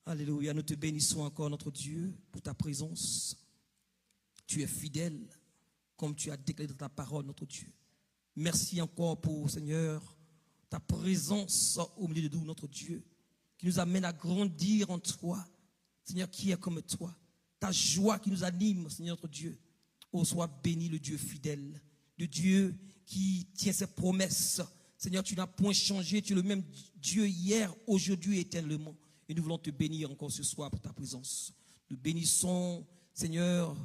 Alléluia, nous te bénissons encore, notre Dieu, pour ta présence. Tu es fidèle, comme tu as déclaré dans ta parole, notre Dieu. Merci encore pour, Seigneur, ta présence au milieu de nous, notre Dieu, qui nous amène à grandir en toi. Seigneur, qui est comme toi. Ta joie qui nous anime, Seigneur, notre Dieu. Oh, sois béni le Dieu fidèle, le Dieu qui tient ses promesses. Seigneur, tu n'as point changé, tu es le même Dieu hier, aujourd'hui et éternellement. Et nous voulons te bénir encore ce soir pour ta présence. Nous bénissons, Seigneur,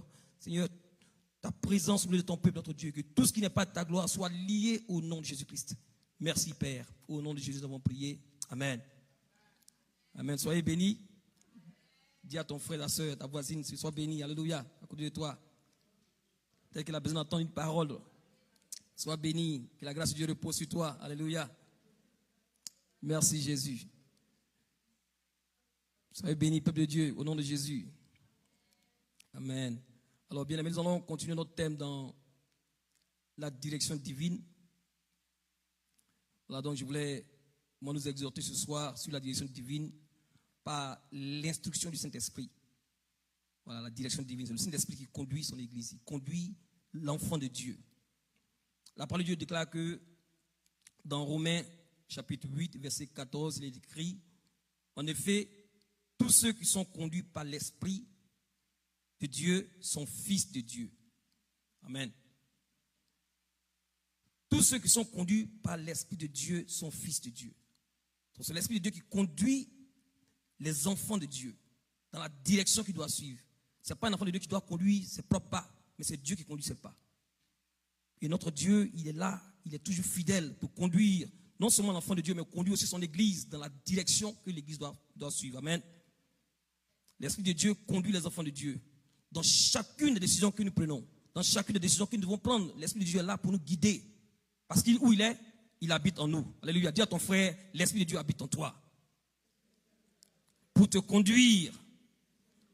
ta présence au milieu de ton peuple, notre Dieu. Que tout ce qui n'est pas de ta gloire soit lié au nom de Jésus-Christ. Merci, Père. Au nom de Jésus, nous avons prié. Amen. Amen. Soyez bénis. Dis à ton frère, ta soeur, ta voisine, sois béni. Alléluia. À côté de toi. Peut-être qu'il a besoin d'entendre une parole. Sois béni. Que la grâce de Dieu repose sur toi. Alléluia. Merci, Jésus. Soyez bénis, peuple de Dieu, au nom de Jésus. Amen. Alors, bien aimés, nous allons continuer notre thème dans la direction divine. Voilà, donc je voulais nous exhorter ce soir sur la direction divine par l'instruction du Saint-Esprit. Voilà, la direction divine. C'est le Saint-Esprit qui conduit son Église, il conduit l'enfant de Dieu. La parole de Dieu déclare que dans Romains chapitre 8, verset 14, il est écrit, en effet, tous ceux qui sont conduits par l'Esprit de Dieu sont fils de Dieu. Amen. Tous ceux qui sont conduits par l'Esprit de Dieu sont fils de Dieu. Donc c'est l'Esprit de Dieu qui conduit les enfants de Dieu dans la direction qu'ils doivent suivre. Ce n'est pas un enfant de Dieu qui doit conduire ses propres pas, mais c'est Dieu qui conduit ses pas. Et notre Dieu, il est là, il est toujours fidèle pour conduire non seulement l'enfant de Dieu, mais conduire aussi son Église dans la direction que l'Église doit suivre. Amen. L'Esprit de Dieu conduit les enfants de Dieu dans chacune des décisions que nous prenons, dans chacune des décisions que nous devons prendre. L'Esprit de Dieu est là pour nous guider. Parce qu'où il est, il habite en nous. Alléluia. Dis à ton frère, l'Esprit de Dieu habite en toi. Pour te conduire,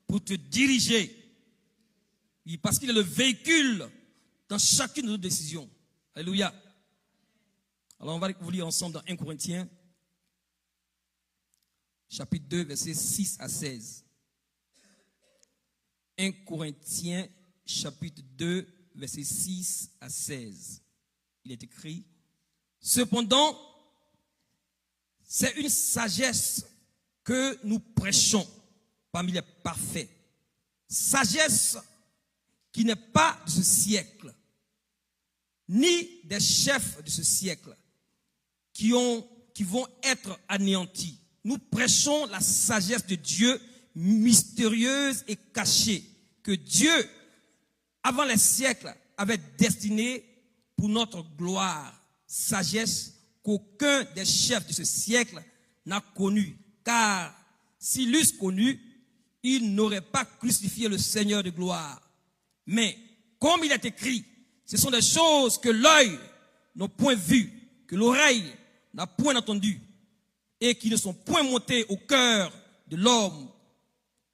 pour te diriger. Parce qu'il est le véhicule dans chacune de nos décisions. Alléluia. Alors on va vous lire ensemble dans 1 Corinthiens, chapitre 2, versets 6 à 16. 1 Corinthiens, chapitre 2, versets 6 à 16. Il est écrit, cependant, c'est une sagesse que nous prêchons parmi les parfaits. Sagesse qui n'est pas de ce siècle, ni des chefs de ce siècle, qui vont être anéantis. Nous prêchons la sagesse de Dieu, mystérieuse et cachée, que Dieu, avant les siècles, avait destinée pour notre gloire. Sagesse qu'aucun des chefs de ce siècle n'a connue. Car s'ils l'eussent connue, ils n'auraient pas crucifié le Seigneur de gloire. Mais, comme il est écrit, ce sont des choses que l'œil n'a point vues, que l'oreille n'a point entendues, et qui ne sont point montées au cœur de l'homme.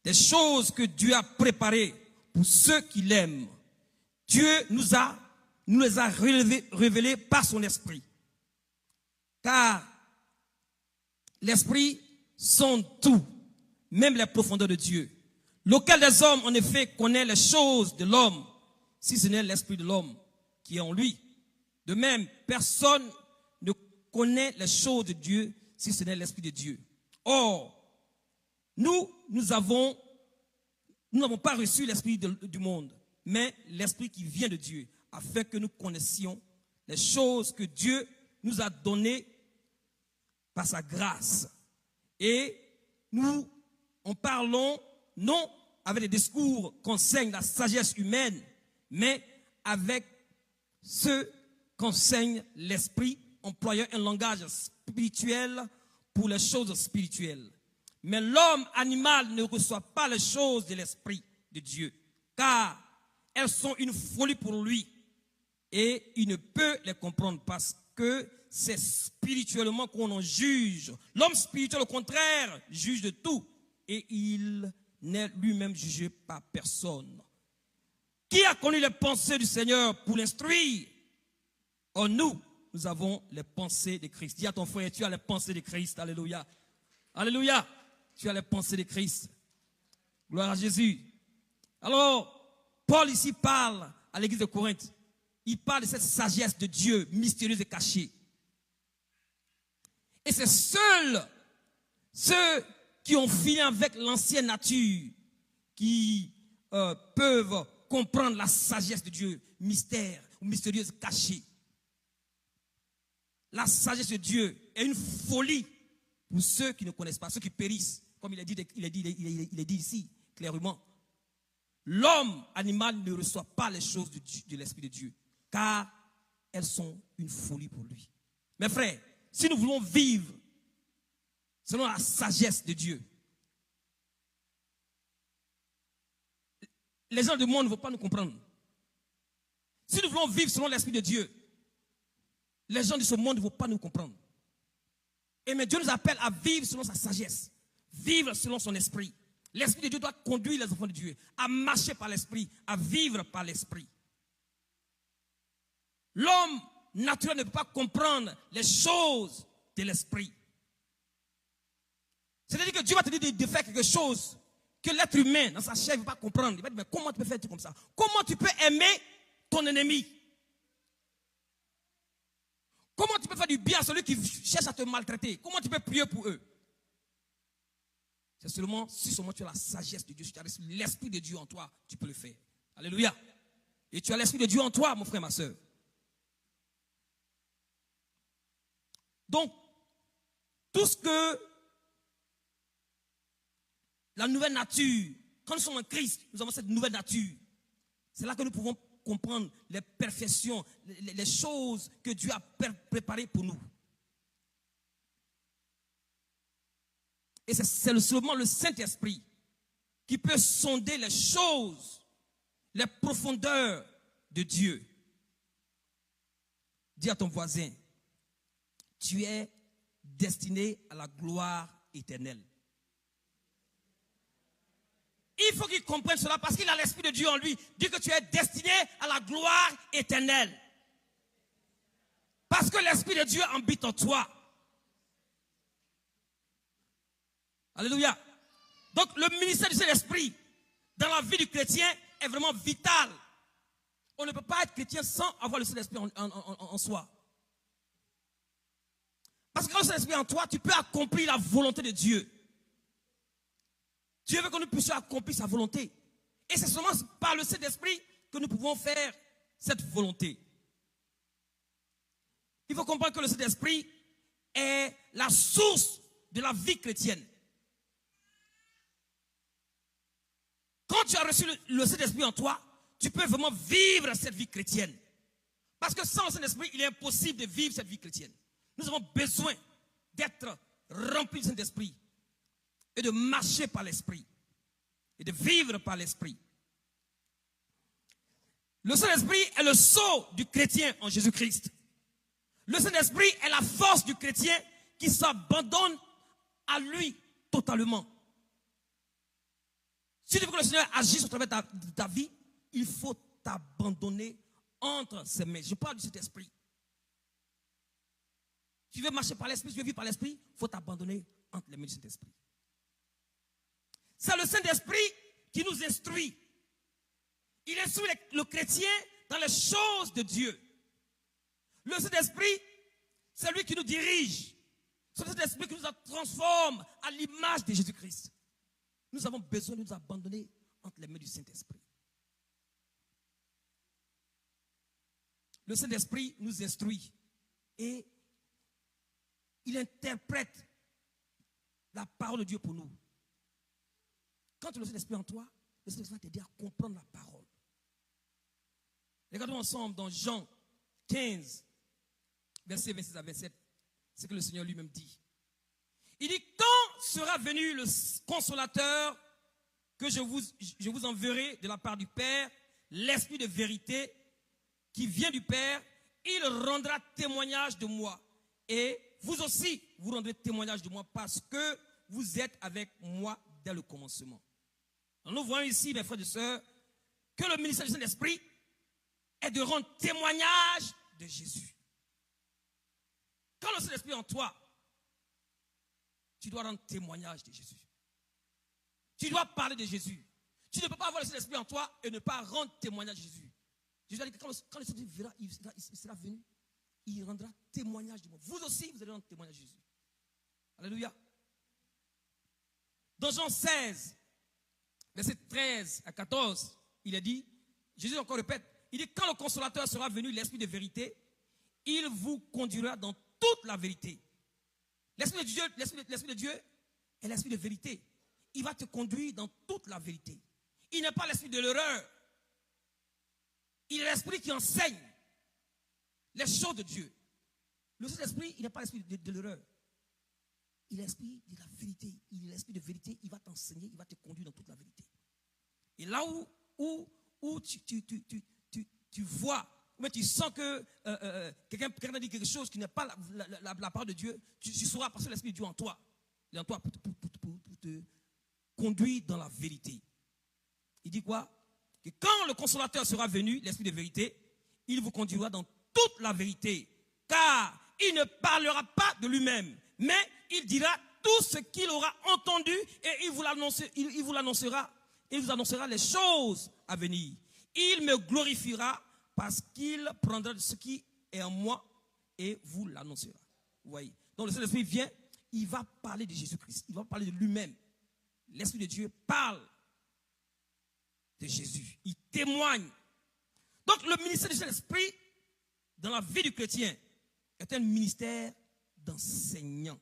Des choses que Dieu a préparées pour ceux qui l'aiment. Dieu nous les a révélées par son esprit. Car l'esprit sonde tout, même les profondeurs de Dieu. Lequel des hommes, en effet, connaît les choses de l'homme, si ce n'est l'esprit de l'homme qui est en lui. De même, personne ne connaît les choses de Dieu, si ce n'est l'esprit de Dieu. Or, nous n'avons pas reçu l'esprit du monde, mais l'esprit qui vient de Dieu, afin que nous connaissions les choses que Dieu nous a données par sa grâce. Et nous en parlons non avec les discours qu'enseigne la sagesse humaine, mais avec ce qu'enseigne l'esprit, employant un langage spirituel pour les choses spirituelles. Mais l'homme animal ne reçoit pas les choses de l'esprit de Dieu, car elles sont une folie pour lui, et il ne peut les comprendre parce que c'est spirituellement qu'on en juge. L'homme spirituel, au contraire, juge de tout, et il n'est lui-même jugé par personne. Qui a connu les pensées du Seigneur pour l'instruire? Or nous avons les pensées de Christ. Dis à ton frère, tu as les pensées de Christ. Alléluia. Alléluia. Tu as les pensées de Christ. Gloire à Jésus. Alors, Paul ici parle à l'église de Corinthe. Il parle de cette sagesse de Dieu, mystérieuse et cachée. Et c'est seuls ceux qui ont fini avec l'ancienne nature qui peuvent comprendre la sagesse de Dieu, mystère ou mystérieuse cachée. La sagesse de Dieu est une folie pour ceux qui ne connaissent pas, ceux qui périssent, comme il est dit ici, clairement. L'homme animal ne reçoit pas les choses de l'Esprit de Dieu, car elles sont une folie pour lui. Mes frères, si nous voulons vivre selon la sagesse de Dieu, les gens du monde ne vont pas nous comprendre. Si nous voulons vivre selon l'Esprit de Dieu, les gens de ce monde ne vont pas nous comprendre. Et mais Dieu nous appelle à vivre selon sa sagesse, vivre selon son esprit. L'Esprit de Dieu doit conduire les enfants de Dieu à marcher par l'Esprit, à vivre par l'Esprit. L'homme naturel ne peut pas comprendre les choses de l'Esprit. C'est-à-dire que Dieu va te dire de faire quelque chose que l'être humain, dans sa chair, ne peut pas comprendre. Il va dire, mais comment tu peux faire tout comme ça? Comment tu peux aimer ton ennemi? Comment tu peux faire du bien à celui qui cherche à te maltraiter? Comment tu peux prier pour eux? C'est seulement, si seulement tu as la sagesse de Dieu, si tu as l'Esprit de Dieu en toi, tu peux le faire. Alléluia. Et tu as l'Esprit de Dieu en toi, mon frère, ma soeur. Donc, tout ce que la nouvelle nature, quand nous sommes en Christ, nous avons cette nouvelle nature. C'est là que nous pouvons comprendre les perfections, les choses que Dieu a préparées pour nous. Et c'est seulement le Saint-Esprit qui peut sonder les choses, les profondeurs de Dieu. Dis à ton voisin, tu es destiné à la gloire éternelle. Il faut qu'il comprenne cela parce qu'il a l'Esprit de Dieu en lui. Dit que tu es destiné à la gloire éternelle. Parce que l'Esprit de Dieu habite en toi. Alléluia. Donc le ministère du Saint-Esprit dans la vie du chrétien est vraiment vital. On ne peut pas être chrétien sans avoir le Saint-Esprit en soi. Parce que quand le Saint-Esprit est en toi, tu peux accomplir la volonté de Dieu. Dieu veut que nous puissions accomplir sa volonté. Et c'est seulement par le Saint-Esprit que nous pouvons faire cette volonté. Il faut comprendre que le Saint-Esprit est la source de la vie chrétienne. Quand tu as reçu le Saint-Esprit en toi, tu peux vraiment vivre cette vie chrétienne. Parce que sans le Saint-Esprit, il est impossible de vivre cette vie chrétienne. Nous avons besoin d'être remplis du Saint-Esprit et de marcher par l'Esprit et de vivre par l'Esprit. Le Saint-Esprit est le sceau du chrétien en Jésus-Christ. Le Saint-Esprit est la force du chrétien qui s'abandonne à lui totalement. Si tu veux que le Seigneur agisse au travers de ta vie, il faut t'abandonner entre ses mains. Je parle du Saint-Esprit. Tu veux marcher par l'Esprit, tu veux vivre par l'Esprit, il faut t'abandonner entre les mains du Saint-Esprit. C'est le Saint-Esprit qui nous instruit. Il instruit le chrétien dans les choses de Dieu. Le Saint-Esprit, c'est lui qui nous dirige. C'est le Saint-Esprit qui nous transforme à l'image de Jésus-Christ. Nous avons besoin de nous abandonner entre les mains du Saint-Esprit. Le Saint-Esprit nous instruit et il interprète la parole de Dieu pour nous. Quand tu as le Saint-Esprit en toi, le Saint-Esprit va t'aider à comprendre la parole. Regardons ensemble dans Jean 15, versets 26 à 27, ce que le Seigneur lui-même dit. Il dit, quand sera venu le consolateur que je vous enverrai de la part du Père, l'Esprit de vérité qui vient du Père, il rendra témoignage de moi. Et vous aussi, vous rendrez témoignage de moi parce que vous êtes avec moi dès le commencement. Alors nous voyons ici, mes frères et sœurs, que le ministère du Saint-Esprit est de rendre témoignage de Jésus. Quand le Saint-Esprit est en toi, tu dois rendre témoignage de Jésus. Tu dois parler de Jésus. Tu ne peux pas avoir le Saint-Esprit en toi et ne pas rendre témoignage de Jésus. Jésus a dit que quand le Saint-Esprit verra, il sera venu, il rendra témoignage de moi. Vous aussi, vous allez rendre témoignage de Jésus. Alléluia. Dans Jean 16, verset 13 à 14, il est dit, Jésus encore répète, il dit, quand le consolateur sera venu, l'Esprit de vérité, il vous conduira dans toute la vérité. L'Esprit de Dieu est l'Esprit de vérité. Il va te conduire dans toute la vérité. Il n'est pas l'Esprit de l'erreur. Il est l'Esprit qui enseigne les choses de Dieu. Le Saint-Esprit, il n'est pas l'Esprit de l'erreur. Il est l'Esprit de la vérité. Il est l'Esprit de vérité. Il va t'enseigner, il va te conduire dans toute la vérité. Et là où tu vois, ou tu sens que quelqu'un a dit quelque chose qui n'est pas la part de Dieu, tu sauras parce que l'Esprit de Dieu est en toi. Il est en toi pour te conduire dans la vérité. Il dit quoi? Que quand le consolateur sera venu, l'Esprit de vérité, il vous conduira dans toute la vérité. Car il ne parlera pas de lui-même, mais il dira tout ce qu'il aura entendu et il vous annoncera les choses à venir. Il me glorifiera parce qu'il prendra de ce qui est en moi et vous l'annoncera. Vous voyez? Donc le Saint-Esprit vient, il va parler de Jésus-Christ, il va parler de lui-même. L'Esprit de Dieu parle de Jésus, il témoigne. Donc le ministère du Saint-Esprit dans la vie du chrétien est un ministère d'enseignant.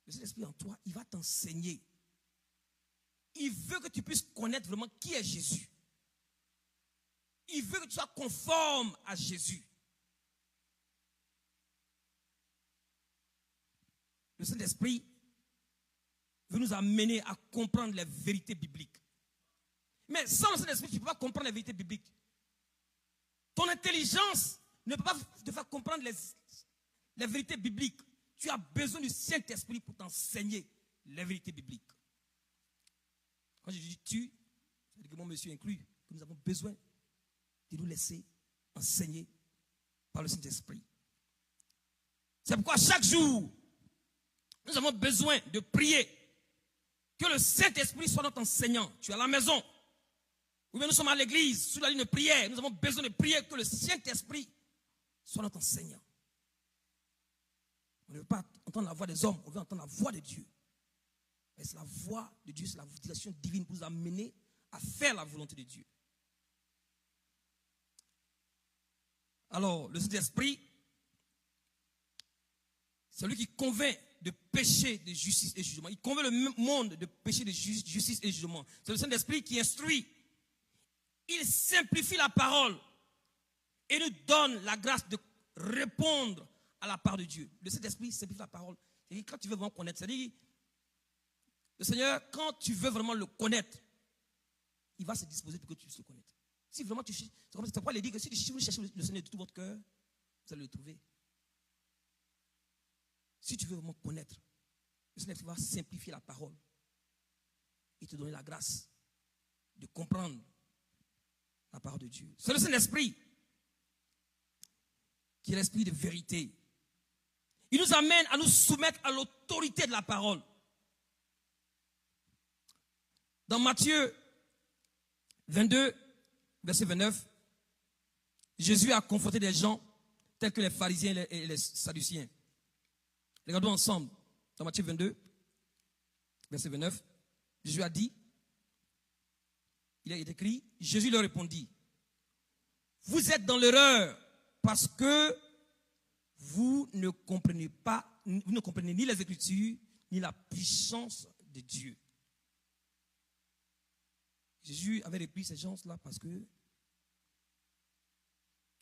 Le Saint-Esprit en toi, il va t'enseigner. Il veut que tu puisses connaître vraiment qui est Jésus. Il veut que tu sois conforme à Jésus. Le Saint-Esprit veut nous amener à comprendre les vérités bibliques. Mais sans le Saint-Esprit, tu ne peux pas comprendre les vérités bibliques. Ton intelligence ne peut pas te faire comprendre les vérités bibliques. Tu as besoin du Saint-Esprit pour t'enseigner les vérités bibliques. Quand je dis tu, c'est que mon monsieur inclut, que nous avons besoin de nous laisser enseigner par le Saint-Esprit. C'est pourquoi chaque jour, nous avons besoin de prier que le Saint-Esprit soit notre enseignant. Tu es à la maison, ou bien nous sommes à l'église, sur la ligne de prière, nous avons besoin de prier que le Saint-Esprit soit notre enseignant. On ne veut pas entendre la voix des hommes, on veut entendre la voix de Dieu. Et c'est la voix de Dieu, c'est la direction divine pour nous amener à faire la volonté de Dieu. Alors, le Saint-Esprit, c'est lui qui convainc de péché, de justice et de jugement. Il convainc le monde de péché, de justice et de jugement. C'est le Saint-Esprit qui instruit. Il simplifie la parole et nous donne la grâce de répondre à la part de Dieu. Le Saint-Esprit simplifie la parole. C'est-à-dire, quand tu veux vraiment connaître, c'est-à-dire, le Seigneur, quand tu veux vraiment le connaître, il va se disposer pour que tu puisses le connaître. Si vraiment tu cherches, c'est pourquoi il dit que si vous cherchez le Seigneur de tout votre cœur, vous allez le trouver. Si tu veux vraiment connaître, le Seigneur va simplifier la parole et te donner la grâce de comprendre la parole de Dieu. C'est le Saint-Esprit qui est l'esprit de vérité. Il nous amène à nous soumettre à l'autorité de la parole. Dans Matthieu 22, verset 29, Jésus a confronté des gens tels que les pharisiens et les sadduciens. Regardons ensemble. Dans Matthieu 22, verset 29, Jésus a dit, il est écrit, Jésus leur répondit, vous êtes dans l'erreur parce que vous ne comprenez ni les Écritures, ni la puissance de Dieu. Jésus avait repris ces gens-là parce que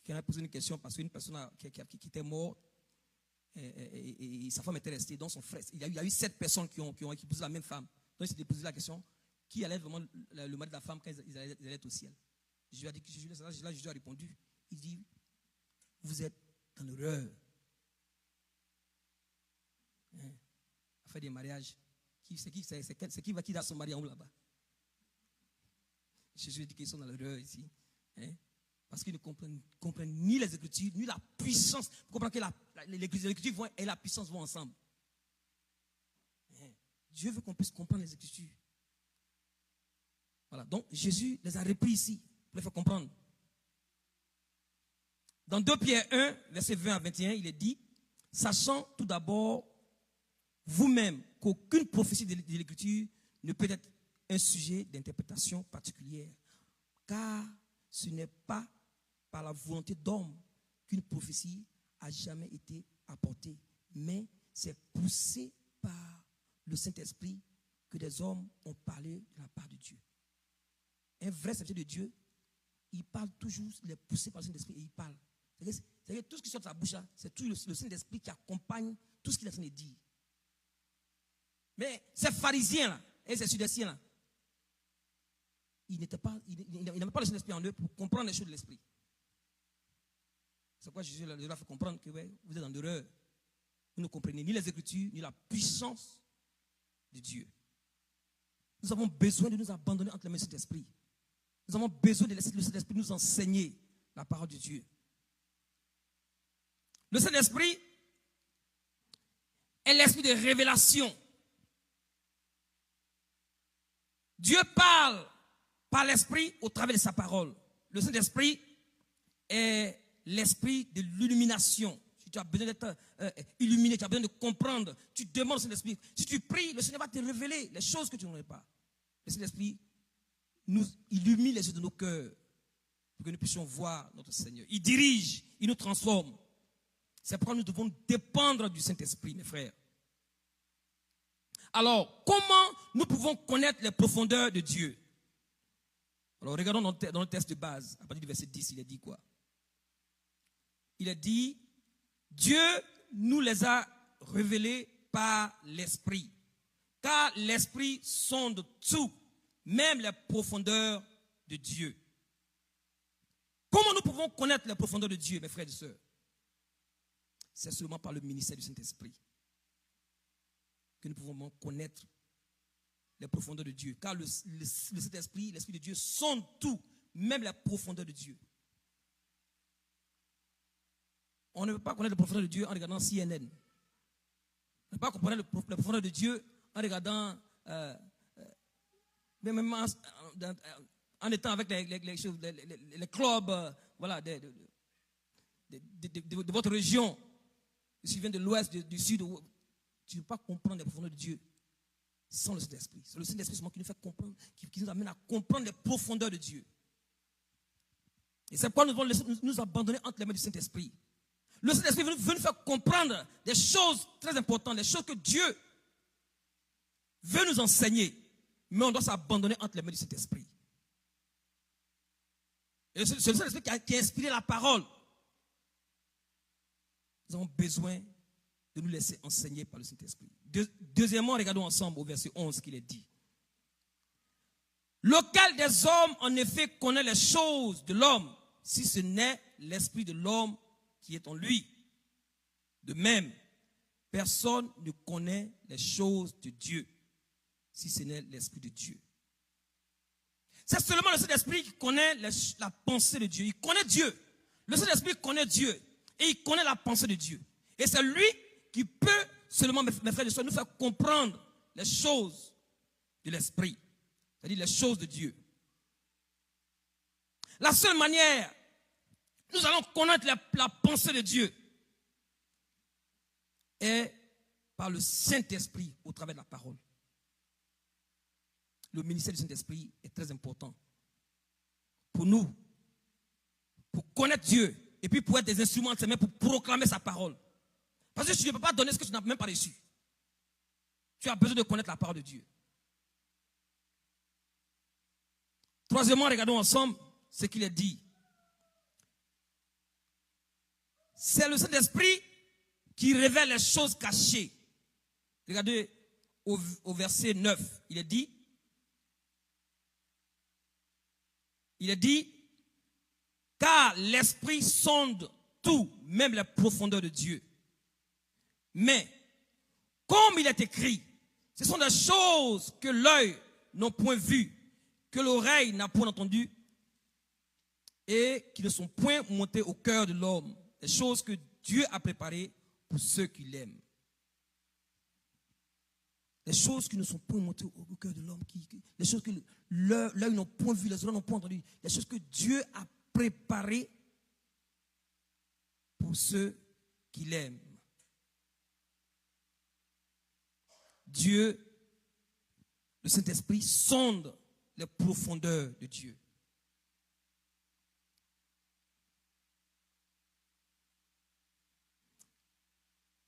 quelqu'un a posé une question, parce qu'une personne qui était morte et sa femme était restée, donc son frère. Il y a eu 7 personnes qui ont épousé la même femme. Donc il s'était posé la question, qui allait vraiment le mari de la femme quand ils allaient être au ciel. Jésus a dit que Jésus a répondu, il dit, vous êtes dans l'erreur. À faire des mariages, c'est qui va quitter son mari en haut là-bas? Jésus dit qu'ils sont dans l'erreur ici. Parce qu'ils ne comprennent ni les Écritures, ni la puissance. Vous comprenez que les Écritures et la puissance vont ensemble. Dieu veut qu'on puisse comprendre les Écritures. Voilà, donc Jésus les a repris ici, pour les faire comprendre. Dans 2 Pierre 1, verset 20 à 21, il est dit, sachant tout d'abord vous-même qu'aucune prophétie de l'Écriture ne peut être un sujet d'interprétation particulière, car ce n'est pas par la volonté d'homme qu'une prophétie a jamais été apportée, mais c'est poussé par le Saint-Esprit que des hommes ont parlé de la part de Dieu. Un vrai serviteur de Dieu, il parle toujours, il est poussé par le Saint-Esprit et il parle. C'est-à-dire tout ce qui sort de sa bouche, c'est tout le Saint-Esprit qui accompagne tout ce qu'il est en train de dire. Mais ces pharisiens-là et ces Sadducéens-là, ils n'avaient pas le Saint-Esprit en eux pour comprendre les choses de l'Esprit. C'est pourquoi Jésus leur a fait comprendre que ouais, vous êtes en erreur. Vous ne comprenez ni les Écritures, ni la puissance de Dieu. Nous avons besoin de nous abandonner entre les mains de cet esprit. Nous avons besoin de laisser le Saint-Esprit nous enseigner la parole de Dieu. Le Saint-Esprit est l'esprit de révélation. Dieu parle par l'esprit au travers de sa parole. Le Saint-Esprit est l'esprit de l'illumination. Si tu as besoin d'être illuminé, tu as besoin de comprendre, tu demandes au Saint-Esprit. Si tu pries, le Seigneur va te révéler les choses que tu n'aurais pas. Le Saint-Esprit nous illumine les yeux de nos cœurs pour que nous puissions voir notre Seigneur. Il dirige, il nous transforme. C'est pourquoi nous devons dépendre du Saint-Esprit, mes frères. Alors, comment nous pouvons connaître les profondeurs de Dieu? Alors, regardons dans le texte de base, à partir du verset 10, il est dit quoi? Il est dit, Dieu nous les a révélés par l'Esprit. Car l'Esprit sonde tout, même les profondeurs de Dieu. Comment nous pouvons connaître les profondeurs de Dieu, mes frères et sœurs? C'est seulement par le ministère du Saint-Esprit que nous pouvons connaître les profondeurs de Dieu. Car le Saint-Esprit, l'Esprit de Dieu, sonde tout, même les profondeurs de Dieu. On ne peut pas connaître les profondeurs de Dieu en regardant CNN. On ne peut pas comprendre les profondeurs de Dieu en regardant, même en étant avec les clubs voilà, de votre région. Si tu viens de l'ouest, du sud, tu ne peux pas comprendre les profondeurs de Dieu sans le Saint-Esprit. C'est le Saint-Esprit seulement qui nous fait comprendre, qui nous amène à comprendre les profondeurs de Dieu. Et c'est pourquoi nous devons nous abandonner entre les mains du Saint-Esprit. Le Saint-Esprit veut nous faire comprendre des choses très importantes, des choses que Dieu veut nous enseigner. Mais on doit s'abandonner entre les mains du Saint-Esprit. Et c'est le Saint-Esprit qui a inspiré la parole. Nous avons besoin de nous laisser enseigner par le Saint-Esprit. Deuxièmement, regardons ensemble au verset 11 qu'il est dit. Lequel des hommes, en effet, connaît les choses de l'homme, si ce n'est l'esprit de l'homme qui est en lui? De même, personne ne connaît les choses de Dieu, si ce n'est l'esprit de Dieu. C'est seulement le Saint-Esprit qui connaît la pensée de Dieu. Il connaît Dieu. Le Saint-Esprit connaît Dieu. Et il connaît la pensée de Dieu. Et c'est lui qui peut seulement, mes frères et sœurs, nous faire comprendre les choses de l'Esprit. C'est-à-dire les choses de Dieu. La seule manière, nous allons connaître la pensée de Dieu est par le Saint-Esprit au travers de la parole. Le ministère du Saint-Esprit est très important pour nous, pour connaître Dieu et puis pour être des instruments de ses mains pour proclamer sa parole. Parce que tu ne peux pas donner ce que tu n'as même pas reçu. Tu as besoin de connaître la parole de Dieu. Troisièmement, regardons ensemble ce qu'il est dit. C'est le Saint-Esprit qui révèle les choses cachées. Regardez au verset 9, il est dit, car l'Esprit sonde tout, même les profondeurs de Dieu. Mais, comme il est écrit, ce sont des choses que l'œil n'a point vues, que l'oreille n'a point entendues, et qui ne sont point montées au cœur de l'homme. Des choses que Dieu a préparées pour ceux qui l'aiment. les choses qui ne sont pas montées au cœur de l'homme, les choses que l'œil n'a point vues, les oreilles n'ont point entendu, les choses que Dieu a préparées pour ceux qui l'aiment. Dieu, le Saint-Esprit, sonde les profondeurs de Dieu.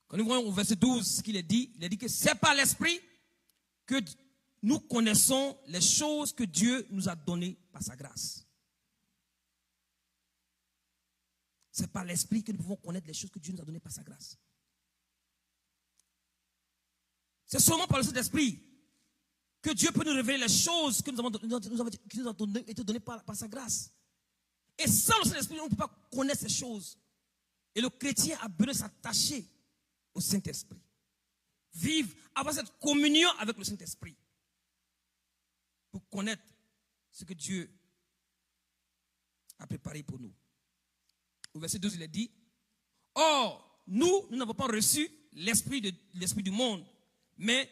Quand nous voyons au verset 12 ce qu'il a dit que c'est par l'Esprit que nous connaissons les choses que Dieu nous a données par sa grâce. C'est par l'Esprit que nous pouvons connaître les choses que Dieu nous a données par sa grâce. C'est seulement par le Saint-Esprit que Dieu peut nous révéler les choses que qui nous ont été données par sa grâce. Et sans le Saint-Esprit, on ne peut pas connaître ces choses. Et le chrétien a besoin de s'attacher au Saint-Esprit. Vivre, avoir cette communion avec le Saint-Esprit. Pour connaître ce que Dieu a préparé pour nous. Au verset 12, il a dit, or, nous n'avons pas reçu l'esprit du monde, mais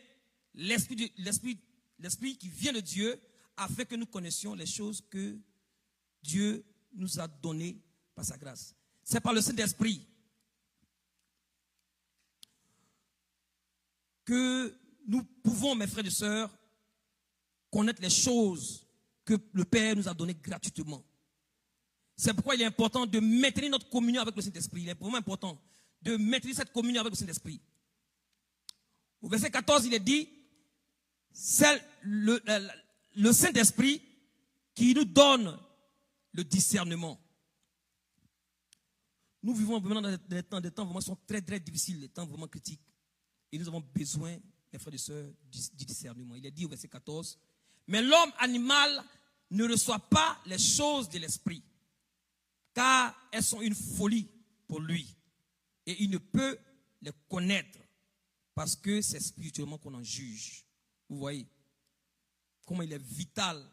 l'esprit qui vient de Dieu, afin que nous connaissions les choses que Dieu nous a données par sa grâce. C'est par le Saint-Esprit que nous pouvons, mes frères et sœurs, connaître les choses que le Père nous a données gratuitement. C'est pourquoi il est important de maintenir notre communion avec le Saint-Esprit. Il est vraiment important de maintenir cette communion avec le Saint-Esprit. Au verset 14, il est dit, c'est le Saint-Esprit qui nous donne le discernement. Nous vivons vraiment dans des temps vraiment sont très, très difficiles, des temps vraiment critiques. Et nous avons besoin, mes frères et sœurs, du discernement. Il est dit au verset 14, mais l'homme animal ne reçoit pas les choses de l'esprit, car elles sont une folie pour lui. Et il ne peut les connaître, parce que c'est spirituellement qu'on en juge. Vous voyez comment il est vital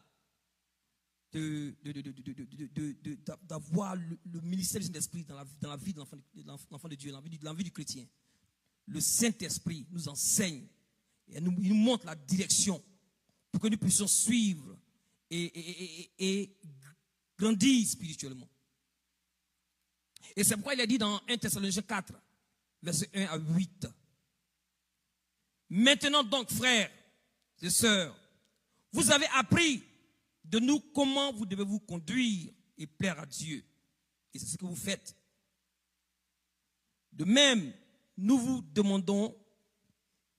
d'avoir le ministère du Saint-Esprit dans la vie de l'enfant de Dieu, dans la vie du chrétien. Le Saint-Esprit nous enseigne et il nous montre la direction pour que nous puissions suivre et grandir spirituellement. Et c'est pourquoi il a dit dans 1 Thessaloniciens 4, versets 1 à 8. Maintenant donc, frères et sœurs, vous avez appris de nous comment vous devez vous conduire et plaire à Dieu. Et c'est ce que vous faites. De même, nous vous demandons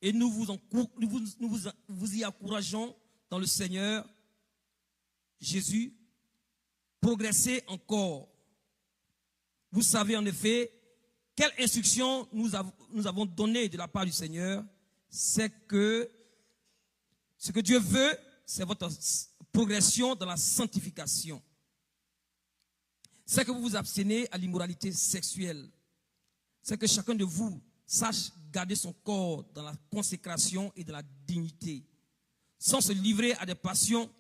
et nous vous y encourageons dans le Seigneur Jésus, progressez encore. Vous savez en effet quelle instruction nous avons donnée de la part du Seigneur, c'est que ce que Dieu veut, c'est votre progression dans la sanctification. C'est que vous vous abstenez à l'immoralité sexuelle. C'est que chacun de vous sache garder son corps dans la consécration et dans la dignité, sans se livrer à des passions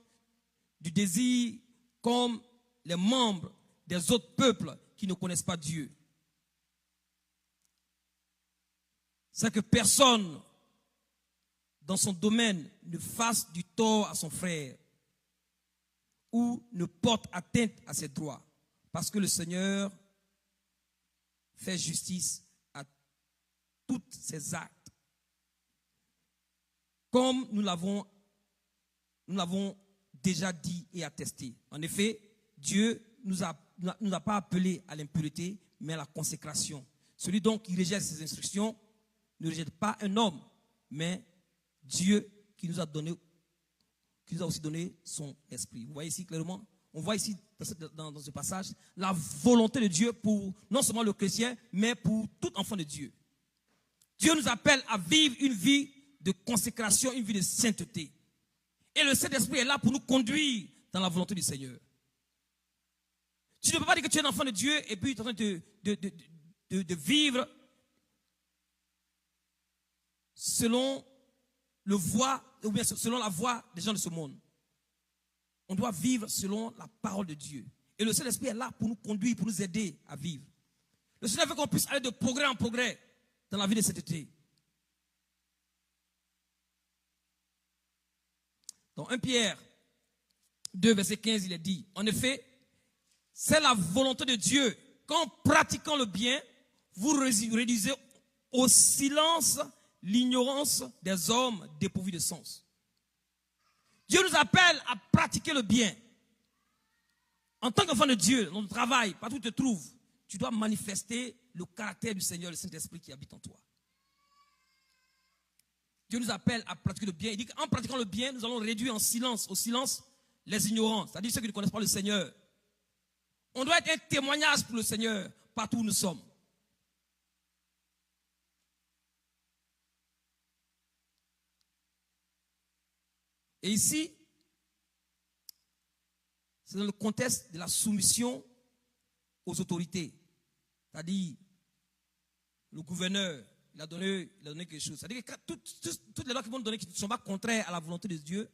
du désir comme les membres des autres peuples qui ne connaissent pas Dieu. C'est que personne dans son domaine ne fasse du tort à son frère ou ne porte atteinte à ses droits, parce que le Seigneur fait justice à tous ses actes, comme nous l'avons déjà dit et attesté. En effet, Dieu nous a pas appelés à l'impureté, mais à la consécration. Celui donc qui rejette ses instructions ne rejette pas un homme, mais Dieu qui nous a aussi donné son esprit. Vous voyez ici clairement, on voit ici dans ce passage la volonté de Dieu pour non seulement le chrétien, mais pour tout enfant de Dieu. Dieu nous appelle à vivre une vie de consécration, une vie de sainteté. Et le Saint-Esprit est là pour nous conduire dans la volonté du Seigneur. Tu ne peux pas dire que tu es un enfant de Dieu et puis tu es en train de vivre selon selon la voie des gens de ce monde. On doit vivre selon la parole de Dieu. Et le Saint-Esprit est là pour nous conduire, pour nous aider à vivre. Le Seigneur veut qu'on puisse aller de progrès en progrès dans la vie de sainteté. Dans 1 Pierre 2, verset 15, il est dit, en effet, c'est la volonté de Dieu qu'en pratiquant le bien, vous réduisez au silence l'ignorance des hommes dépourvus de sens. Dieu nous appelle à pratiquer le bien. En tant qu'enfant de Dieu, dans le travail, partout où tu te trouves, tu dois manifester le caractère du Seigneur, le Saint-Esprit qui habite en toi. Dieu nous appelle à pratiquer le bien. Il dit qu'en pratiquant le bien, nous allons réduire au silence, les ignorants, c'est-à-dire ceux qui ne connaissent pas le Seigneur. On doit être un témoignage pour le Seigneur partout où nous sommes. Et ici, c'est dans le contexte de la soumission aux autorités. C'est-à-dire, le gouverneur, il a donné quelque chose. C'est-à-dire que toutes les lois qui vont nous donner qui ne sont pas contraires à la volonté de Dieu,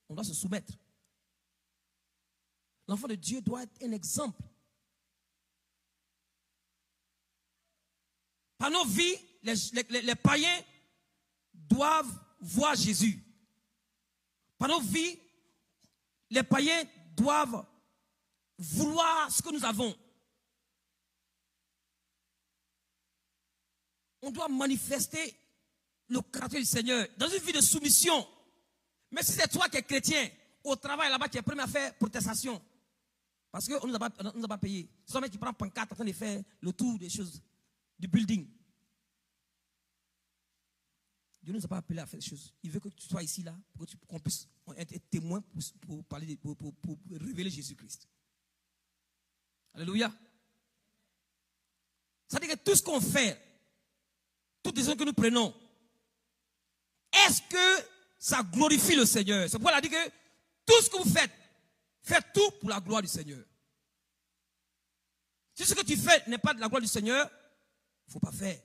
on doit se soumettre. L'enfant de Dieu doit être un exemple. Par nos vies, les païens doivent voir Jésus. Par nos vies, les païens doivent vouloir ce que nous avons. On doit manifester le caractère du Seigneur dans une vie de soumission. Mais si c'est toi qui es chrétien, au travail là-bas, tu es premier à faire protestation. Parce qu'on ne nous a pas payé. C'est un mec qui prend pancarte en train de faire le tour des choses, du building. Dieu ne nous a pas appelé à faire des choses. Il veut que tu sois ici, là, pour qu'on puisse être témoin pour parler, pour révéler Jésus-Christ. Alléluia. C'est-à-dire que tout ce qu'on fait, toutes les décisions que nous prenons, est-ce que ça glorifie le Seigneur? C'est pourquoi il a dit que tout ce que vous faites, faites tout pour la gloire du Seigneur. Si ce que tu fais n'est pas de la gloire du Seigneur, il ne faut pas faire.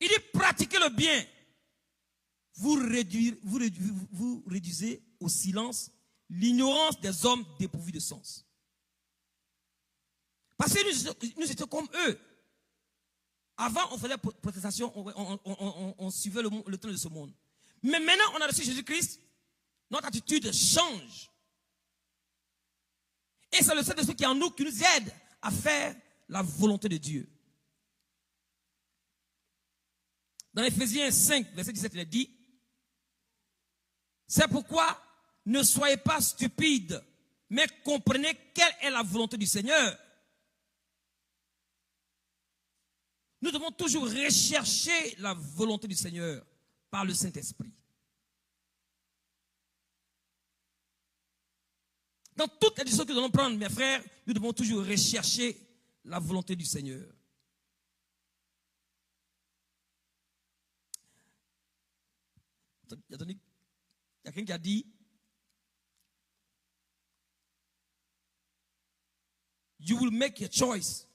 Il dit pratiquez le bien. Vous réduisez au silence l'ignorance des hommes dépourvus de sens. Parce que nous étions comme eux. Avant, on faisait protestation, on suivait le train de ce monde. Mais maintenant, on a reçu Jésus-Christ, notre attitude change. Et c'est le Saint-Esprit qui est en nous, qui nous aide à faire la volonté de Dieu. Dans Éphésiens 5, verset 17, il est dit, c'est pourquoi ne soyez pas stupides, mais comprenez quelle est la volonté du Seigneur. Nous devons toujours rechercher la volonté du Seigneur par le Saint-Esprit. Dans toutes les décisions que nous allons prendre, mes frères, nous devons toujours rechercher la volonté du Seigneur. Il y a quelqu'un qui a dit, you will make your choice,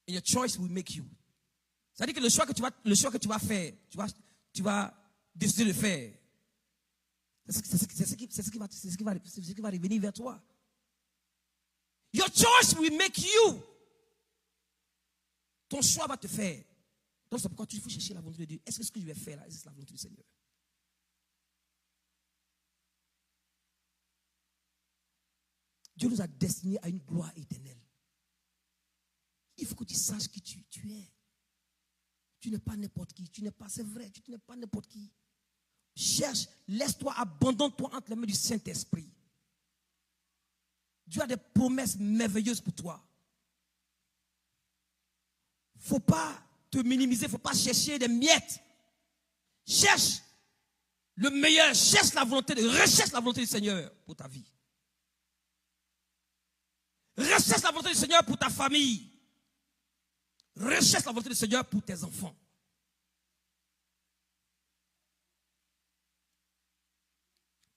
and your choice will make you. C'est-à-dire que le choix que tu vas faire, tu vas décider de faire. C'est ce qui va revenir vers toi. Your choice will make you. Ton choix va te faire. Donc c'est pourquoi il faut chercher la volonté de Dieu. Est-ce que ce que je vais faire là, est-ce que c'est la volonté du Seigneur? Dieu nous a destinés à une gloire éternelle. Il faut que tu saches qui tu es. Tu n'es pas n'importe qui. C'est vrai, tu n'es pas n'importe qui. Cherche, laisse-toi, abandonne-toi entre les mains du Saint-Esprit. Dieu a des promesses merveilleuses pour toi. Il ne faut pas te minimiser, il ne faut pas chercher des miettes. Cherche le meilleur, recherche la volonté du Seigneur pour ta vie. Recherche la volonté du Seigneur pour ta famille. Recherche la volonté du Seigneur pour tes enfants.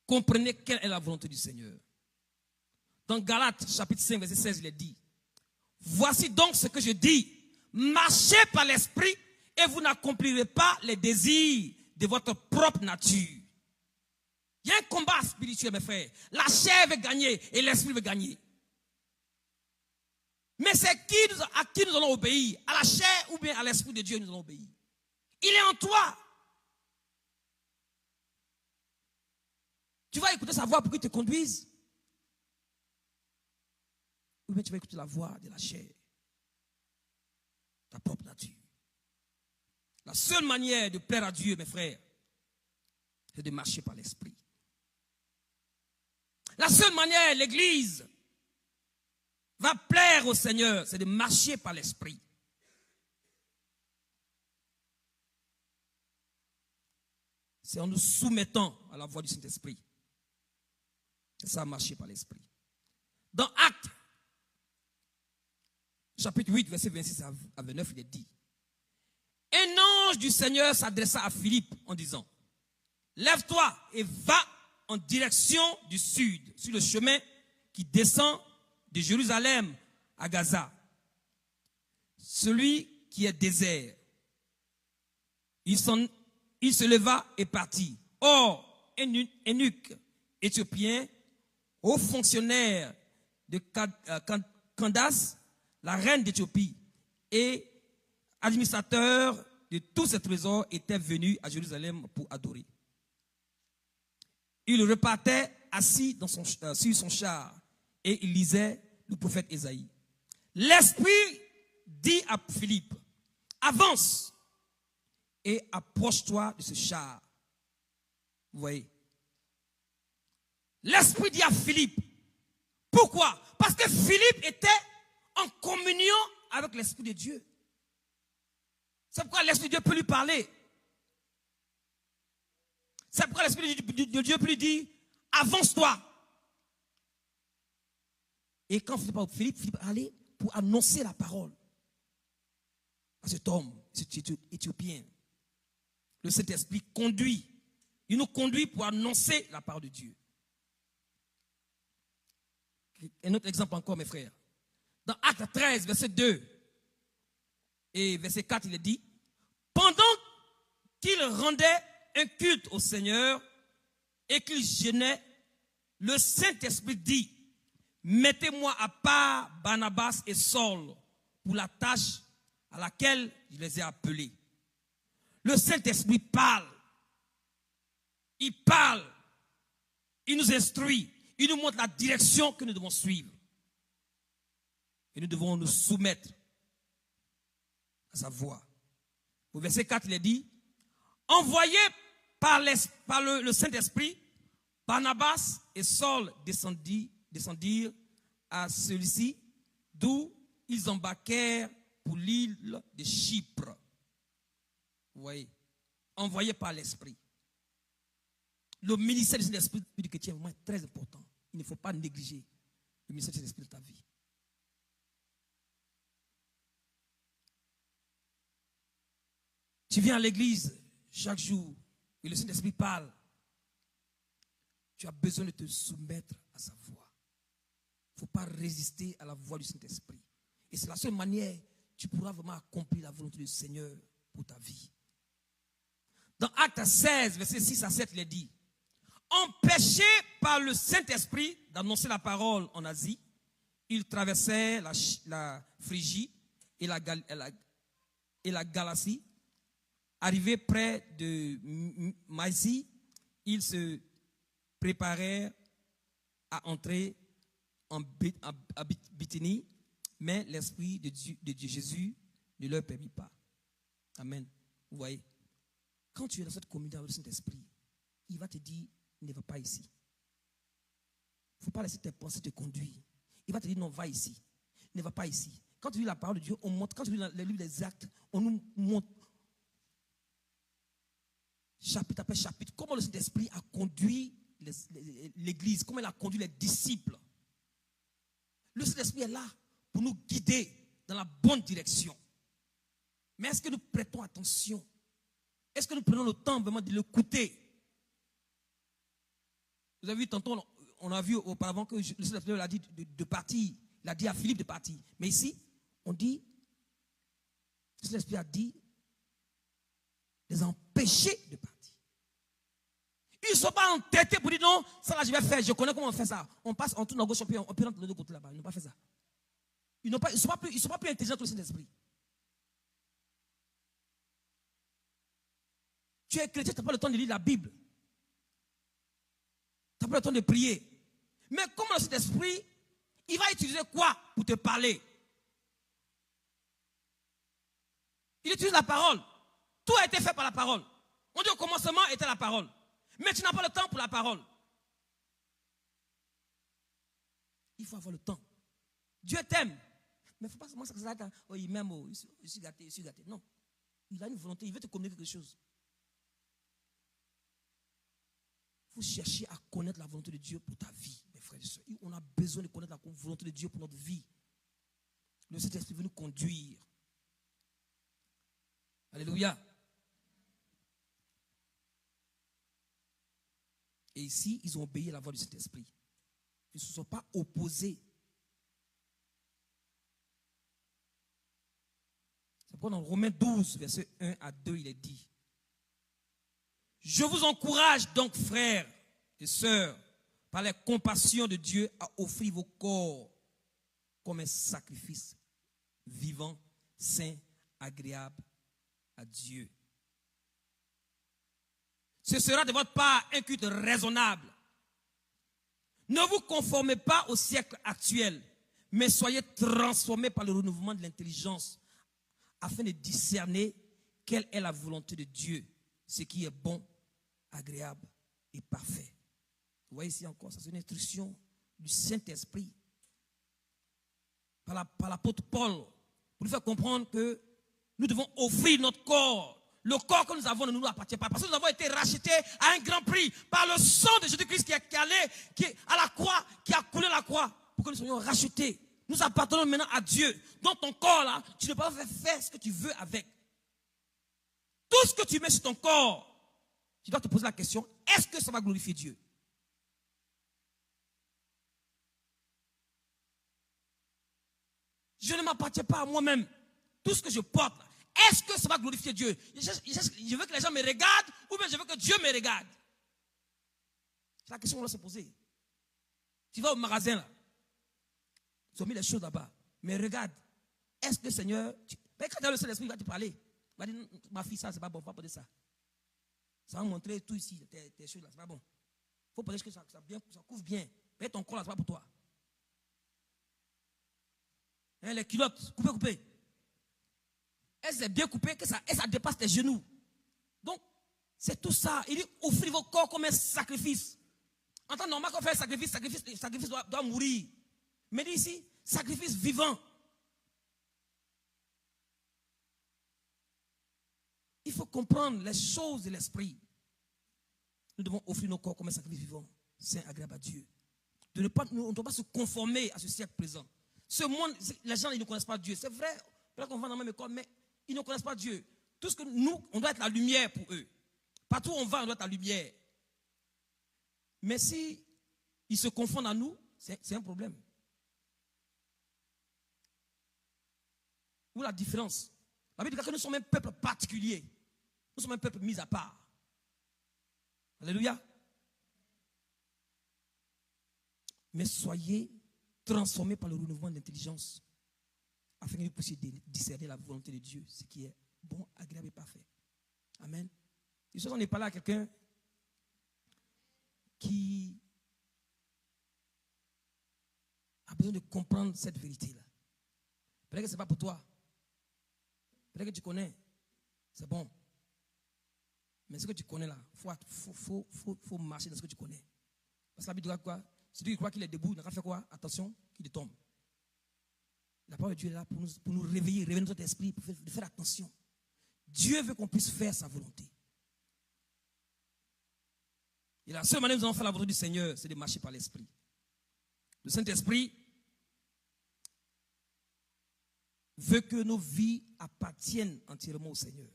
Comprenez quelle est la volonté du Seigneur. Dans Galates, chapitre 5, verset 16, il est dit, voici donc ce que je dis, marchez par l'esprit et vous n'accomplirez pas les désirs de votre propre nature. Il y a un combat spirituel, mes frères. La chair veut gagner et l'esprit veut gagner. Mais c'est à qui nous allons obéir? À la chair ou bien à l'esprit de Dieu nous allons obéir? Il est en toi. Tu vas écouter sa voix pour qu'il te conduise. Ou bien tu vas écouter la voix de la chair. Ta propre nature. La seule manière de plaire à Dieu, mes frères, c'est de marcher par l'esprit. La seule manière, l'Église va plaire au Seigneur, c'est de marcher par l'esprit. C'est en nous soumettant à la voix du Saint-Esprit. C'est ça, marcher par l'esprit. Dans Actes, chapitre 8, verset 26 à 29, il est dit: un ange du Seigneur s'adressa à Philippe en disant: lève-toi et va en direction du sud, sur le chemin qui descend de Jérusalem à Gaza, celui qui est désert. Il se leva et partit. Or, un eunuque éthiopien, haut fonctionnaire de Candace, la reine d'Éthiopie, et administrateur de tous ses trésors, était venu à Jérusalem pour adorer. Il repartait assis sur son char et il lisait le prophète Ésaïe. L'Esprit dit à Philippe: avance et approche-toi de ce char. Vous voyez? L'Esprit dit à Philippe. Pourquoi? Parce que Philippe était en communion avec l'Esprit de Dieu. C'est pourquoi l'Esprit de Dieu peut lui parler. C'est pourquoi l'Esprit de Dieu peut lui dire: avance-toi. Et quand Philippe allait pour annoncer la parole à cet homme, cet Éthiopien, le Saint-Esprit conduit. Il nous conduit pour annoncer la parole de Dieu. Un autre exemple encore, mes frères. Dans Actes 13, verset 2 et verset 4, il est dit: pendant qu'il rendait un culte au Seigneur et qu'il jeûnait, le Saint-Esprit dit: mettez-moi à part Barnabas et Saul pour la tâche à laquelle je les ai appelés. Le Saint-Esprit parle. Il parle. Il nous instruit. Il nous montre la direction que nous devons suivre. Et nous devons nous soumettre à sa voix. Au verset 4, il est dit: envoyés par le Saint-Esprit, Barnabas et Saul descendirent à celui-ci, d'où ils embarquèrent pour l'île de Chypre. Vous voyez, envoyés par l'Esprit. Le ministère du Saint-Esprit du chrétien est vraiment très important. Il ne faut pas négliger le ministère du Saint-Esprit de ta vie. Tu viens à l'église chaque jour et le Saint-Esprit parle. Tu as besoin de te soumettre à sa voix. Il ne faut pas résister à la voix du Saint-Esprit. Et c'est la seule manière tu pourras vraiment accomplir la volonté du Seigneur pour ta vie. Dans Actes 16, versets 6 à 7, il est dit: empêchés par le Saint-Esprit d'annoncer la parole en Asie, ils traversaient la Phrygie et la Galatie. Arrivés près de Mysie, ils se préparèrent à entrer en Bithynie, mais l'Esprit de Dieu Jésus ne leur permit pas. Amen. Vous voyez, quand tu es dans cette communion avec le Saint-Esprit, il va te dire: ne va pas ici. Il ne faut pas laisser tes pensées te conduire. Il va te dire: non, va ici. Ne va pas ici. Quand tu lis la parole de Dieu, on montre, quand tu lis le livre des Actes, on nous montre chapitre après chapitre comment le Saint-Esprit a conduit l'Église, comment il a conduit les disciples. Le Saint-Esprit est là pour nous guider dans la bonne direction. Mais est-ce que nous prêtons attention? Est-ce que nous prenons le temps vraiment de l'écouter? Vous avez vu tantôt, on a vu auparavant que le Saint-Esprit a dit de partir. Il a dit à Philippe de partir. Mais ici, on dit, le Saint-Esprit a dit les empêcher de partir. Ils ne sont pas entêtés pour dire: non, ça là je vais faire, je connais comment on fait ça. On passe, on tourne à gauche, on peut rentrer de l'autre côté là-bas. Ils n'ont pas fait ça. Ils ne sont pas plus intelligents que le Saint-Esprit. Tu es chrétien, tu n'as pas le temps de lire la Bible. Tu Ça prend le temps de prier. Mais comme le Saint-Esprit, il va utiliser quoi pour te parler? Il utilise la parole. Tout a été fait par la parole. On dit au commencement était la parole. Mais tu n'as pas le temps pour la parole. Il faut avoir le temps. Dieu t'aime. Mais il ne faut pas seulement s'arrêter. Oh, il m'aime, oh, je suis gâté, je suis gâté. Non. Il a une volonté, il veut te communiquer quelque chose. Il faut chercher à connaître la volonté de Dieu pour ta vie, mes frères et sœurs. On a besoin de connaître la volonté de Dieu pour notre vie. Le Saint-Esprit veut nous conduire. Alléluia. Et ici, ils ont obéi à la voix du Saint-Esprit. Ils ne se sont pas opposés. C'est pourquoi dans Romains 12, verset 1 à 2, il est dit: je vous encourage donc, frères et sœurs, par la compassion de Dieu, à offrir vos corps comme un sacrifice vivant, saint, agréable à Dieu. Ce sera de votre part un culte raisonnable. Ne vous conformez pas au siècle actuel, mais soyez transformés par le renouvellement de l'intelligence, afin de discerner quelle est la volonté de Dieu, ce qui est bon, agréable et parfait. Vous voyez ici encore, ça c'est une instruction du Saint-Esprit par l'apôtre Paul, pour nous faire comprendre que nous devons offrir notre corps. Le corps que nous avons ne nous appartient pas, parce que nous avons été rachetés à un grand prix par le sang de Jésus-Christ qui est allé à la croix, qui a coulé la croix, pour que nous soyons rachetés. Nous appartenons maintenant à Dieu. Dans ton corps là, tu ne peux pas faire ce que tu veux avec. Tout ce que tu mets sur ton corps, tu dois te poser la question, est-ce que ça va glorifier Dieu? Je ne m'appartiens pas à moi-même. Tout ce que je porte, est-ce que ça va glorifier Dieu? Je veux que les gens me regardent ou bien je veux que Dieu me regarde? C'est la question qu'on doit se poser. Tu vas au magasin là, ils ont mis les choses là-bas, mais regarde, est-ce que le Seigneur, quand tu as le Saint-Esprit, il va te parler. Il va dire, ma fille, ça c'est pas bon, il ne faut pas dire ça. Ça va montrer tout ici, tes choses là, c'est pas bon. Il faut prêcher que ça couvre bien. Mais ton corps là, c'est pas pour toi. Hein, les culottes, coupées. Elles sont bien coupées, que ça dépasse tes genoux. Donc, c'est tout ça. Il dit, offrez vos corps comme un sacrifice. En temps normal, quand on fait un sacrifice doit mourir. Mais dit ici, sacrifice vivant. Il faut comprendre les choses de l'esprit. Nous devons offrir nos corps comme un sacrifice vivant, saint, agréable à Dieu. On ne doit pas se conformer à ce siècle présent. Ce monde, les gens ils ne connaissent pas Dieu. C'est vrai, peut-être qu'on va dans la même école, mais ils ne connaissent pas Dieu. Tout ce que nous, on doit être la lumière pour eux. Partout où on va, on doit être la lumière. Mais si ils se confondent à nous, c'est un problème. Où la différence? La Bible dit que nous sommes un peuple particulier. Nous sommes un peuple mis à part. Alléluia. Mais soyez transformés par le renouvellement de l'intelligence, afin que vous puissiez discerner la volonté de Dieu, ce qui est bon, agréable et parfait. Amen. Et ce on n'est pas là à quelqu'un qui a besoin de comprendre cette vérité-là. Peut-être que ce n'est pas pour toi. Peut-être que tu connais. C'est bon. Mais ce que tu connais là, il faut marcher dans ce que tu connais. Parce que la Bible dit quoi? Celui qui croit qu'il est debout, il n'a qu'à faire quoi? Attention, qu'il tombe. La parole de Dieu est là pour nous réveiller notre esprit, pour faire attention. Dieu veut qu'on puisse faire sa volonté. Et la seule manière dont nous allons faire la volonté du Seigneur, c'est de marcher par l'Esprit. Le Saint-Esprit veut que nos vies appartiennent entièrement au Seigneur.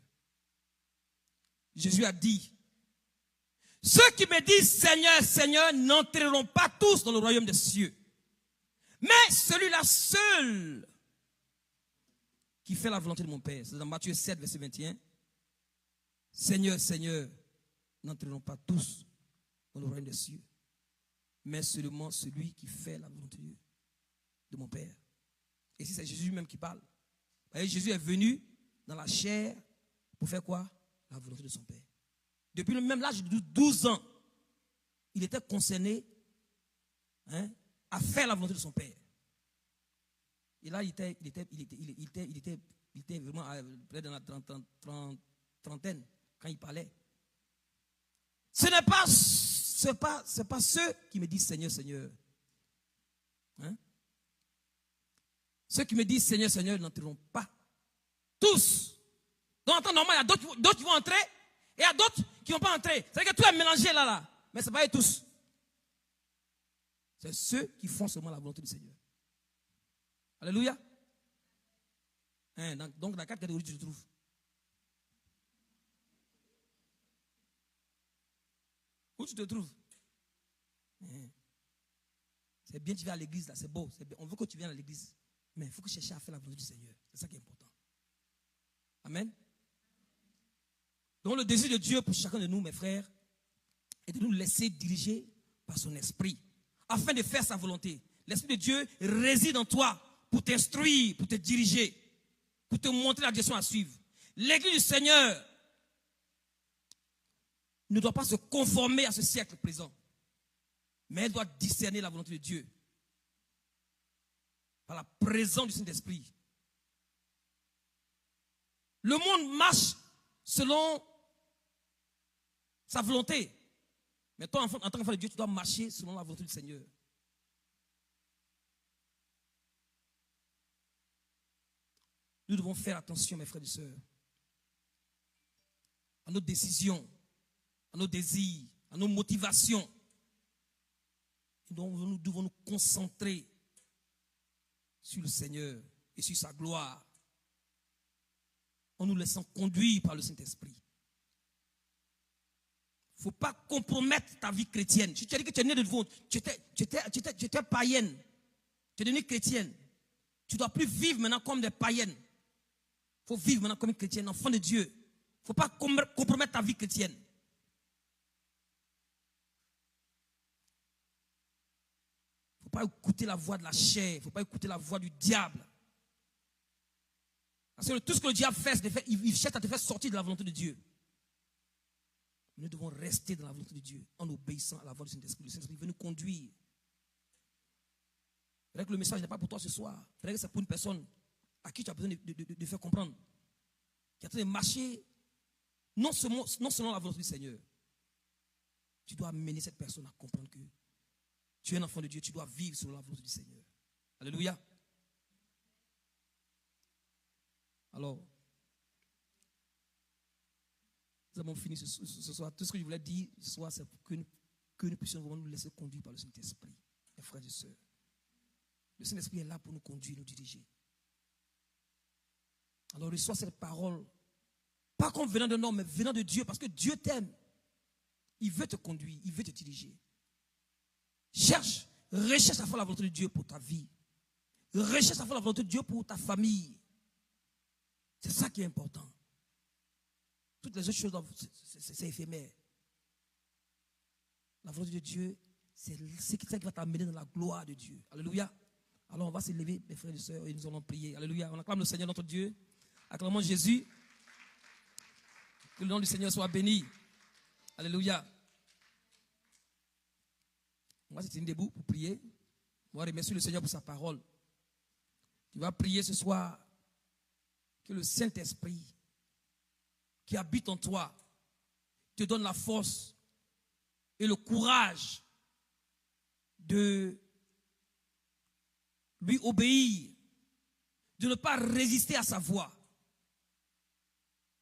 Jésus a dit, ceux qui me disent Seigneur, Seigneur, n'entreront pas tous dans le royaume des cieux. Mais celui-là seul qui fait la volonté de mon Père. C'est dans Matthieu 7, verset 21. Seigneur, Seigneur, n'entreront pas tous dans le royaume des cieux, mais seulement celui qui fait la volonté de mon Père. Et ici, c'est Jésus lui-même qui parle. Vous voyez, Jésus est venu dans la chair pour faire quoi? La volonté de son Père. Depuis le même l'âge de 12 ans, il était concerné à faire la volonté de son Père. Et là, il était vraiment près de la trentaine quand il parlait. Ce n'est pas ceux qui me disent Seigneur, Seigneur. Ceux qui me disent Seigneur, Seigneur n'entreront pas. Tous. Dans un temps normal, il y a d'autres qui vont entrer et il y a d'autres qui ne vont pas entrer. C'est-à-dire que tout est mélangé là. Mais ce n'est pas eux tous. C'est ceux qui font seulement la volonté du Seigneur. Alléluia. Donc, dans quelle catégorie tu te trouves? Où tu te trouves? C'est bien, tu viens à l'église, là, c'est beau. On veut que tu viennes à l'église. Mais il faut que tu cherches à faire la volonté du Seigneur. C'est ça qui est important. Amen. Donc, le désir de Dieu pour chacun de nous, mes frères, est de nous laisser diriger par son esprit, afin de faire sa volonté. L'esprit de Dieu réside en toi pour t'instruire, pour te diriger, pour te montrer la direction à suivre. L'église du Seigneur ne doit pas se conformer à ce siècle présent, mais elle doit discerner la volonté de Dieu par la présence du Saint-Esprit. Le monde marche selon sa volonté. Mais toi, en tant qu'enfant de Dieu, tu dois marcher selon la volonté du Seigneur. Nous devons faire attention, mes frères et sœurs, à nos décisions, à nos désirs, à nos motivations. Donc, nous devons nous concentrer sur le Seigneur et sur sa gloire, en nous laissant conduire par le Saint-Esprit. Il ne faut pas compromettre ta vie chrétienne. Si tu as dit que tu es né de nouveau, tu étais païenne, tu es devenue chrétienne, tu ne dois plus vivre maintenant comme des païennes. Il faut vivre maintenant comme une chrétienne, enfant de Dieu. Il ne faut pas compromettre ta vie chrétienne. Il ne faut pas écouter la voix de la chair, il ne faut pas écouter la voix du diable. Parce que tout ce que le diable fait, il cherche à te faire sortir de la volonté de Dieu. Nous devons rester dans la volonté de Dieu en obéissant à la voix du Saint-Esprit. Le Saint-Esprit veut nous conduire. C'est vrai que le message n'est pas pour toi ce soir. C'est vrai que c'est pour une personne à qui tu as besoin de faire comprendre. Qui est en train de marcher non selon la volonté du Seigneur. Tu dois amener cette personne à comprendre que tu es un enfant de Dieu. Tu dois vivre selon la volonté du Seigneur. Alléluia. Alors, nous avons fini ce soir. Tout ce que je voulais dire ce soir, c'est pour que nous puissions vraiment nous laisser conduire par le Saint-Esprit, mes frères et sœurs. Le Saint-Esprit est là pour nous conduire, nous diriger. Alors, reçois cette parole, pas comme venant d'un homme, mais venant de Dieu, parce que Dieu t'aime. Il veut te conduire, il veut te diriger. Recherche à faire la volonté de Dieu pour ta vie. Recherche à faire la volonté de Dieu pour ta famille. C'est ça qui est important. Toutes les autres choses, c'est éphémère. La volonté de Dieu, c'est ce qui va t'amener dans la gloire de Dieu. Alléluia. Alors on va se lever, mes frères et sœurs, et nous allons prier. Alléluia. On acclame le Seigneur notre Dieu. Acclamons Jésus. Que le nom du Seigneur soit béni. Alléluia. On va se tenir debout pour prier. On va remercier le Seigneur pour sa parole. Tu vas prier ce soir que le Saint-Esprit qui habite en toi te donne la force et le courage de lui obéir, de ne pas résister à sa voix.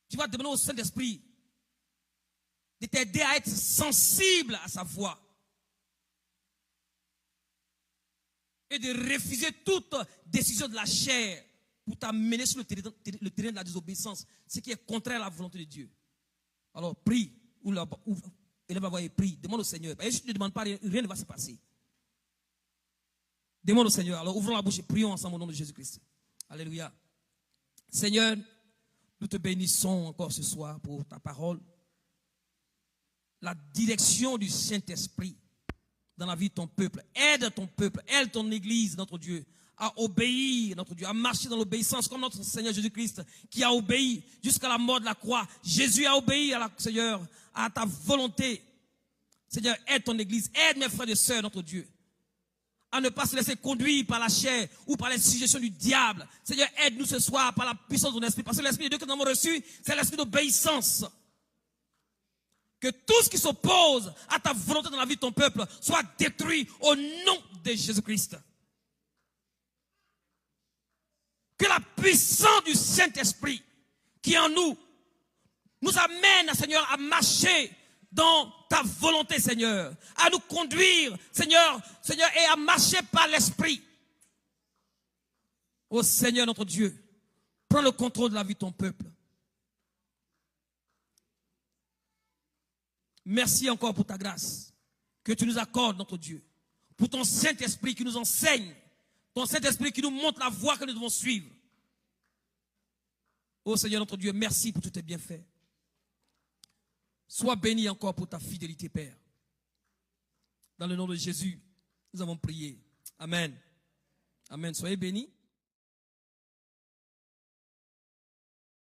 Tu vas demander au Saint-Esprit de t'aider à être sensible à sa voix et de refuser toute décision de la chair pour t'amener sur le terrain de la désobéissance, ce qui est contraire à la volonté de Dieu. Alors prie, élève la voix et prie, demande au Seigneur. Et si tu ne demandes pas, rien ne va se passer. Demande au Seigneur. Alors ouvrons la bouche et prions ensemble au nom de Jésus-Christ. Alléluia. Seigneur, nous te bénissons encore ce soir pour ta parole. La direction du Saint-Esprit dans la vie de ton peuple. Aide ton peuple, aide ton église, notre Dieu, à obéir, notre Dieu, à marcher dans l'obéissance comme notre Seigneur Jésus-Christ qui a obéi jusqu'à la mort de la croix. Jésus a obéi à Seigneur, à ta volonté. Seigneur, aide ton église, aide mes frères et sœurs, notre Dieu, à ne pas se laisser conduire par la chair ou par les suggestions du diable. Seigneur, aide-nous ce soir par la puissance de ton esprit, parce que l'esprit de Dieu que nous avons reçu, c'est l'esprit d'obéissance. Que tout ce qui s'oppose à ta volonté dans la vie de ton peuple soit détruit au nom de Jésus-Christ. Que la puissance du Saint-Esprit qui est en nous amène, Seigneur, à marcher dans ta volonté, Seigneur, à nous conduire, Seigneur, et à marcher par l'Esprit. Ô Seigneur notre Dieu, prends le contrôle de la vie de ton peuple. Merci encore pour ta grâce que tu nous accordes, notre Dieu, pour ton Saint-Esprit qui nous enseigne, ton Saint-Esprit qui nous montre la voie que nous devons suivre. Ô Seigneur notre Dieu, merci pour tous tes bienfaits. Sois béni encore pour ta fidélité, Père. Dans le nom de Jésus, nous avons prié. Amen. Amen. Soyez bénis.